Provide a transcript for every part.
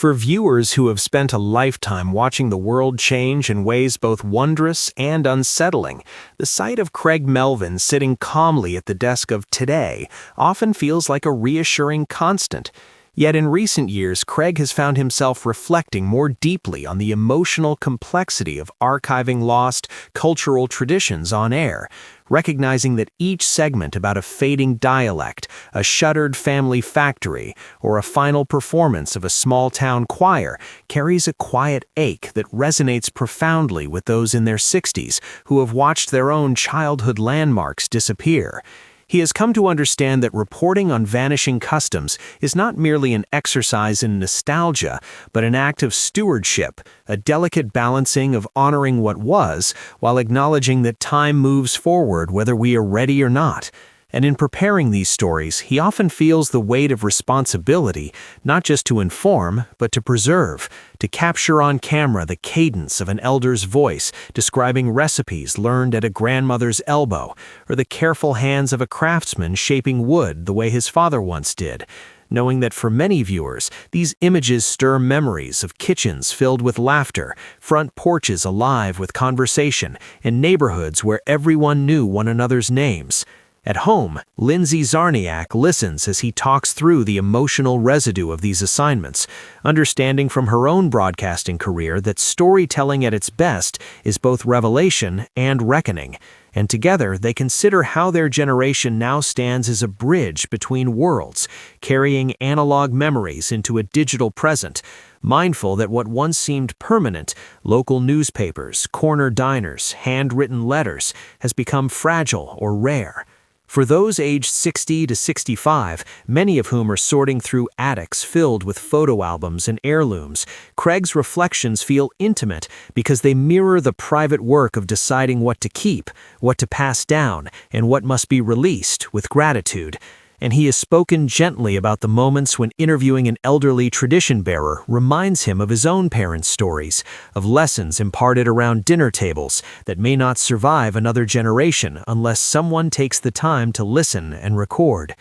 For viewers who have spent a lifetime watching the world change in ways both wondrous and unsettling, the sight of Craig Melvin sitting calmly at the desk of Today often feels like a reassuring constant. Yet in recent years, Craig has found himself reflecting more deeply on the emotional complexity of archiving lost cultural traditions on air, recognizing that each segment about a fading dialect, a shuttered family factory, or a final performance of a small-town choir carries a quiet ache that resonates profoundly with those in their 60s who have watched their own childhood landmarks disappear. He has come to understand that reporting on vanishing customs is not merely an exercise in nostalgia, but an act of stewardship, a delicate balancing of honoring what was, while acknowledging that time moves forward whether we are ready or not. And in preparing these stories, he often feels the weight of responsibility, not just to inform, but to preserve, to capture on camera the cadence of an elder's voice describing recipes learned at a grandmother's elbow, or the careful hands of a craftsman shaping wood the way his father once did, knowing that for many viewers, these images stir memories of kitchens filled with laughter, front porches alive with conversation, and neighborhoods where everyone knew one another's names. At home, Lindsay Zarniak listens as he talks through the emotional residue of these assignments, understanding from her own broadcasting career that storytelling at its best is both revelation and reckoning. And together, they consider how their generation now stands as a bridge between worlds, carrying analog memories into a digital present, mindful that what once seemed permanent, local newspapers, corner diners, handwritten letters, has become fragile or rare. For those aged 60 to 65, many of whom are sorting through attics filled with photo albums and heirlooms, Craig's reflections feel intimate because they mirror the private work of deciding what to keep, what to pass down, and what must be released with gratitude. And he has spoken gently about the moments when interviewing an elderly tradition bearer reminds him of his own parents' stories, of lessons imparted around dinner tables that may not survive another generation unless someone takes the time to listen and record.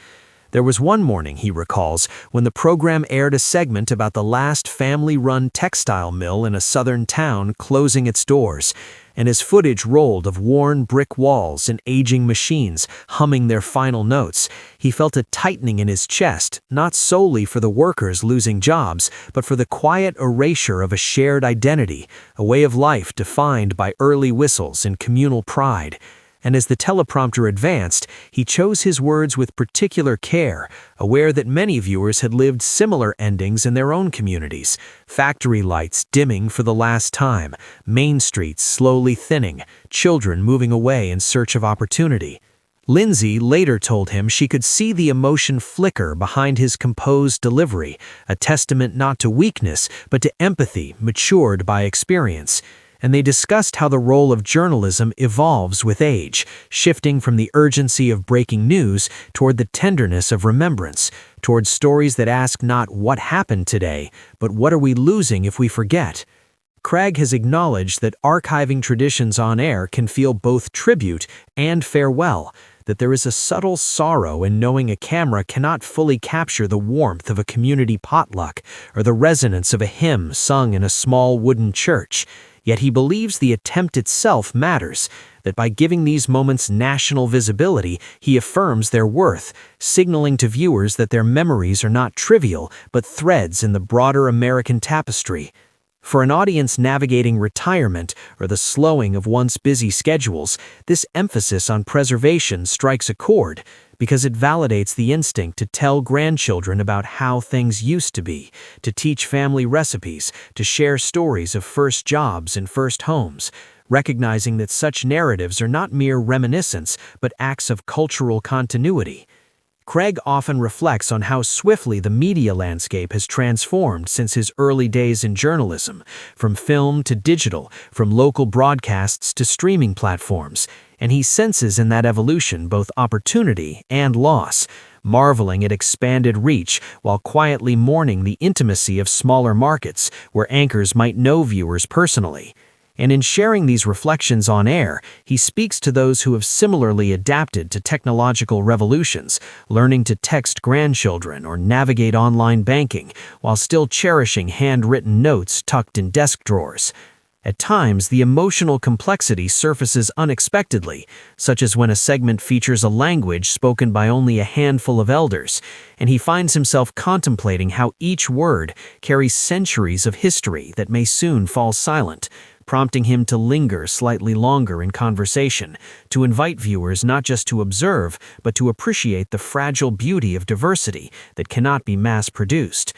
There was one morning, he recalls, when the program aired a segment about the last family-run textile mill in a southern town closing its doors, and as footage rolled of worn brick walls and aging machines humming their final notes, he felt a tightening in his chest, not solely for the workers losing jobs, but for the quiet erasure of a shared identity, a way of life defined by early whistles and communal pride. And as the teleprompter advanced, he chose his words with particular care, aware that many viewers had lived similar endings in their own communities. Factory lights dimming for the last time, main streets slowly thinning, children moving away in search of opportunity. Lindsay later told him she could see the emotion flicker behind his composed delivery, a testament not to weakness, but to empathy matured by experience. And they discussed how the role of journalism evolves with age, shifting from the urgency of breaking news toward the tenderness of remembrance, toward stories that ask not what happened today, but what are we losing if we forget. Craig has acknowledged that archiving traditions on air can feel both tribute and farewell, that there is a subtle sorrow in knowing a camera cannot fully capture the warmth of a community potluck or the resonance of a hymn sung in a small wooden church. Yet he believes the attempt itself matters, that by giving these moments national visibility, he affirms their worth, signaling to viewers that their memories are not trivial, but threads in the broader American tapestry. For an audience navigating retirement or the slowing of once busy schedules, this emphasis on preservation strikes a chord because it validates the instinct to tell grandchildren about how things used to be, to teach family recipes, to share stories of first jobs and first homes, recognizing that such narratives are not mere reminiscence but acts of cultural continuity. Craig often reflects on how swiftly the media landscape has transformed since his early days in journalism, from film to digital, from local broadcasts to streaming platforms, and he senses in that evolution both opportunity and loss, marveling at expanded reach while quietly mourning the intimacy of smaller markets where anchors might know viewers personally. And in sharing these reflections on air, he speaks to those who have similarly adapted to technological revolutions, learning to text grandchildren or navigate online banking, while still cherishing handwritten notes tucked in desk drawers. At times, the emotional complexity surfaces unexpectedly, such as when a segment features a language spoken by only a handful of elders, and he finds himself contemplating how each word carries centuries of history that may soon fall silent, prompting him to linger slightly longer in conversation, to invite viewers not just to observe, but to appreciate the fragile beauty of diversity that cannot be mass-produced.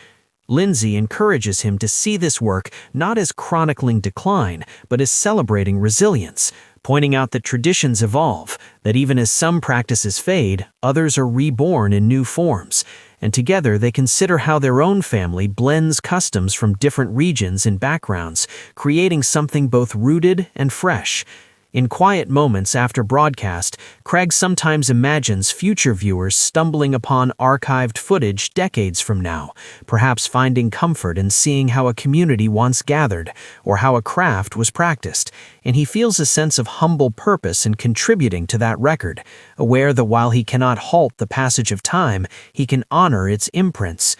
Lindsay encourages him to see this work not as chronicling decline, but as celebrating resilience, pointing out that traditions evolve, that even as some practices fade, others are reborn in new forms, and together they consider how their own family blends customs from different regions and backgrounds, creating something both rooted and fresh. In quiet moments after broadcast, Craig sometimes imagines future viewers stumbling upon archived footage decades from now, perhaps finding comfort in seeing how a community once gathered or how a craft was practiced, and he feels a sense of humble purpose in contributing to that record, aware that while he cannot halt the passage of time, he can honor its imprints.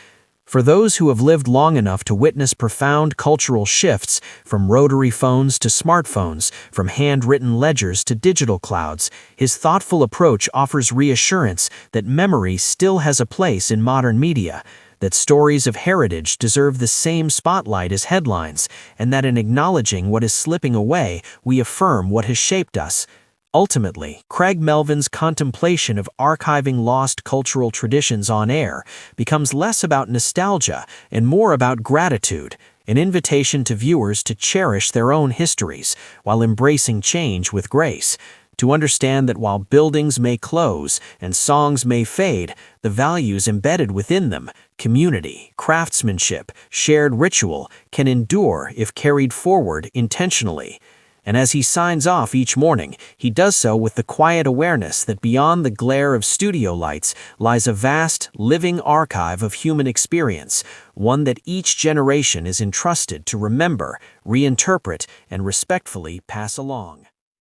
For those who have lived long enough to witness profound cultural shifts, from rotary phones to smartphones, from handwritten ledgers to digital clouds, his thoughtful approach offers reassurance that memory still has a place in modern media, that stories of heritage deserve the same spotlight as headlines, and that in acknowledging what is slipping away, we affirm what has shaped us. Ultimately, Craig Melvin's contemplation of archiving lost cultural traditions on air becomes less about nostalgia and more about gratitude, an invitation to viewers to cherish their own histories while embracing change with grace, to understand that while buildings may close and songs may fade, the values embedded within them, community, craftsmanship, shared ritual, can endure if carried forward intentionally. And as he signs off each morning, he does so with the quiet awareness that beyond the glare of studio lights lies a vast, living archive of human experience, one that each generation is entrusted to remember, reinterpret, and respectfully pass along.